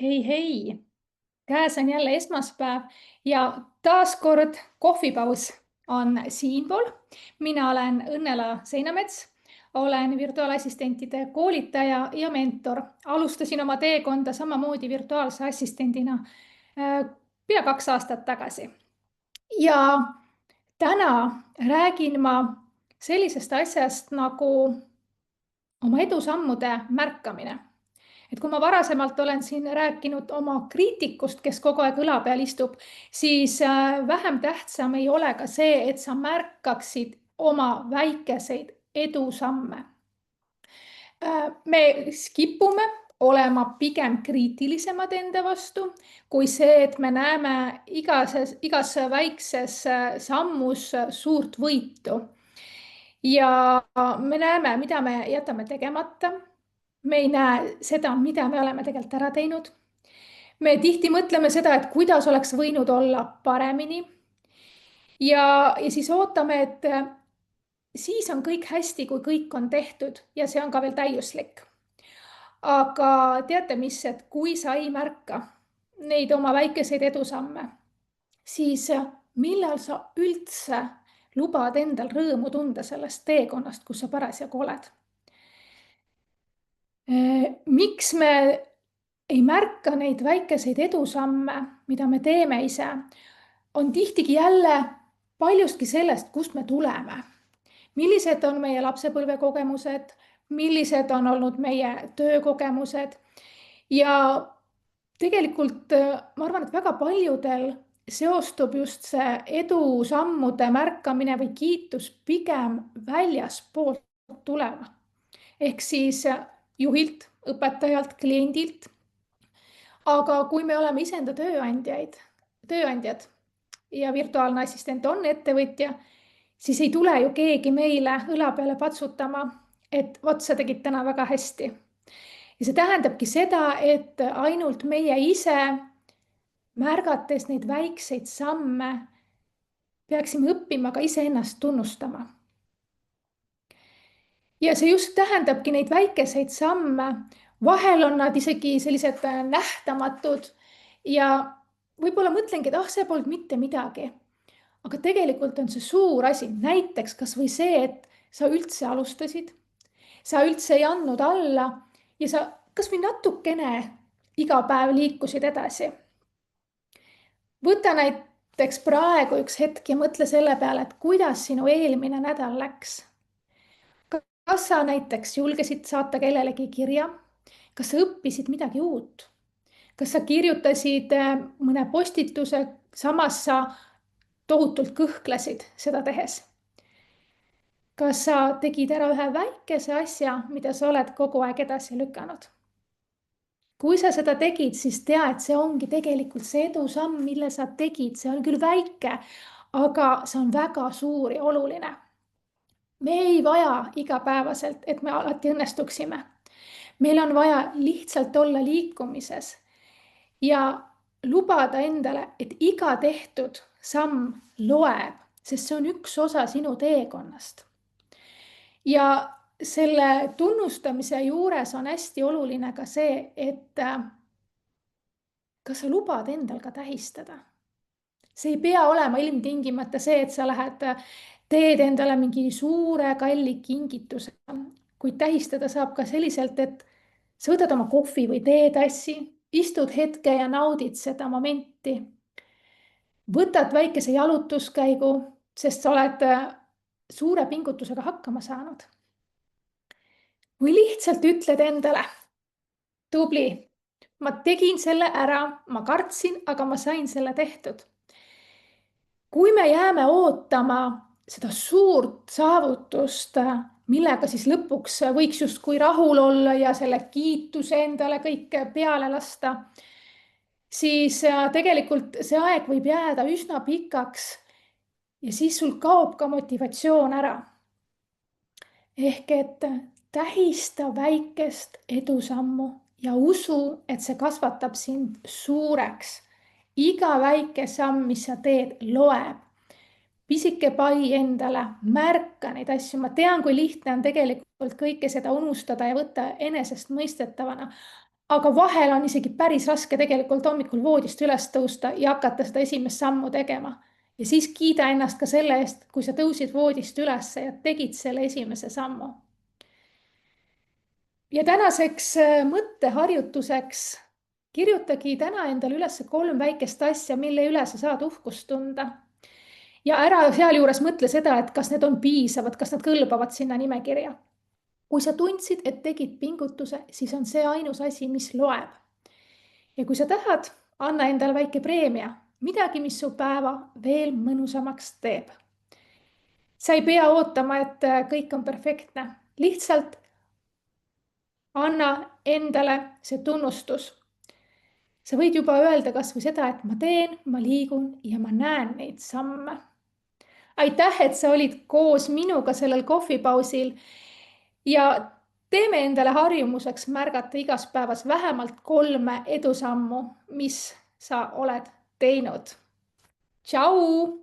Hei, hei! Käes on jälle esmaspäev ja taas kord kohvipaus on siinpool. Mina olen Õnnela Seinamets, olen virtuaalassistentide koolitaja ja mentor. Alustasin oma teekonda samamoodi virtuaalse assistendina pea 2 aastat tagasi. Ja täna räägin ma sellisest asjast nagu oma edusammude märkamine. Kui ma varasemalt olen siin rääkinud oma kriitikust, kes kogu aeg õla peal istub, siis vähem tähtsam ei ole ka see, et sa märkaksid oma väikeseid edusamme. Me kipume olema pigem kriitilisemad enda vastu, kui see, et me näeme igas väikses sammus suurt võitu. Ja me näeme, mida me jätame tegemata. Me ei näe seda, mida me oleme tegelikult ära teinud. Me tihti mõtleme seda, et kuidas oleks võinud olla paremini. Ja siis ootame, et siis on kõik hästi, kui kõik on tehtud ja see on ka veel täiuslik. Aga teate mis, et kui sa ei märka neid oma väikeseid edusamme, siis millal sa üldse lubad endal rõõmu tunda sellest teekonnast, kus sa parasjagu oled? Miks me ei märka neid väikeseid edusamme, mida me teeme ise, on tihtigi jälle paljustki sellest, kust me tuleme. Millised on meie lapsepõlvekogemused, millised on olnud meie töökogemused ja tegelikult ma arvan, et väga paljudel seostub just see edusammude märkamine või kiitus pigem väljaspoolt tulema. Ehk siis juhilt, õpetajalt, kliendilt. Aga kui me oleme iseenda tööandjad ja virtuaalne assistent on ettevõtja, siis ei tule ju keegi meile õla peale patsutama, et vot sa tegid täna väga hästi. Ja see tähendabki seda, et ainult meie ise märgates neid väikseid samme peaksime õppima ka iseennast tunnustama. Ja see just tähendabki neid väikeseid samme. Vahel on nad isegi sellised nähtamatud ja võib-olla mõtlengi, et see polnud mitte midagi. Aga tegelikult on see suur asi. Näiteks kas või see, et sa üldse alustasid, sa üldse ei andnud alla ja sa kas või natukene iga päev liikusid edasi. Võta näiteks praegu üks hetk ja mõtle selle peale, et kuidas sinu eelmine nädal läks. Kas sa näiteks julgesid saata kellelegi kirja? Kas sa õppisid midagi uut? Kas sa kirjutasid mõne postituse, samas sa tohutult kõhklesid seda tehes? Kas sa tegid ära ühe väikese asja, mida sa oled kogu aeg edasi lükanud? Kui sa seda tegid, siis tea, et see ongi tegelikult see edusamm, mille sa tegid. See on küll väike, aga see on väga suur ja oluline. Me ei vaja igapäevaselt, et me alati õnnestuksime. Meil on vaja lihtsalt olla liikumises ja lubada endale, et iga tehtud samm loeb, sest see on üks osa sinu teekonnast. Ja selle tunnustamise juures on hästi oluline ka see, et kas sa lubad endal ka tähistada. See ei pea olema ilmtingimata see, et sa teed endale mingi suure kalli kingituse, kuid tähistada saab ka selliselt, et sa võtad oma kohvi või teetassi, istud hetke ja naudid seda momenti. Võtad väikese jalutuskäigu, sest sa oled suure pingutusega hakkama saanud. Või lihtsalt ütled endale, tubli, ma tegin selle ära, ma kartsin, aga ma sain selle tehtud. Kui me jääme ootama seda suurt saavutust, millega siis lõpuks võiks justkui rahul olla ja selle kiituse endale kõike peale lasta, siis tegelikult see aeg võib jääda üsna pikaks ja siis sul kaob ka motivatsioon ära. Ehk et tähista väikest edusammu ja usu, et see kasvatab sind suureks. Iga väike samm, mis sa teed, loeb. Pisike pai endale, märka neid asju. Ma tean, kui lihtne on tegelikult kõike seda unustada ja võtta enesest mõistetavana. aga vahel on isegi päris raske tegelikult hommikul voodist üles tõusta ja hakata seda esimest sammu tegema. Ja siis kiida ennast ka selle eest, kui sa tõusid voodist üles ja tegid selle esimese sammu. Ja tänaseks mõtteharjutuseks kirjutagi täna endale üles 3 väikest asja, mille üle sa saad uhkust tunda. Ja ära sealjuures mõtle seda, et kas need on piisavad, kas nad kõlbavad sinna nimekirja. Kui sa tundsid, et tegid pingutuse, siis on see ainus asi, mis loeb. Ja kui sa tahad, anna endale väike preemia, midagi, mis su päeva veel mõnusamaks teeb. Sa ei pea ootama, et kõik on perfektne. Lihtsalt anna endale see tunnustus. Sa võid juba öelda kas või seda, et ma teen, ma liigun ja ma näen neid samme. Aitäh, et sa olid koos minuga sellel kohvipausil ja teeme endale harjumuseks märgata igas päevas vähemalt 3 edusammu, mis sa oled teinud. Tšau!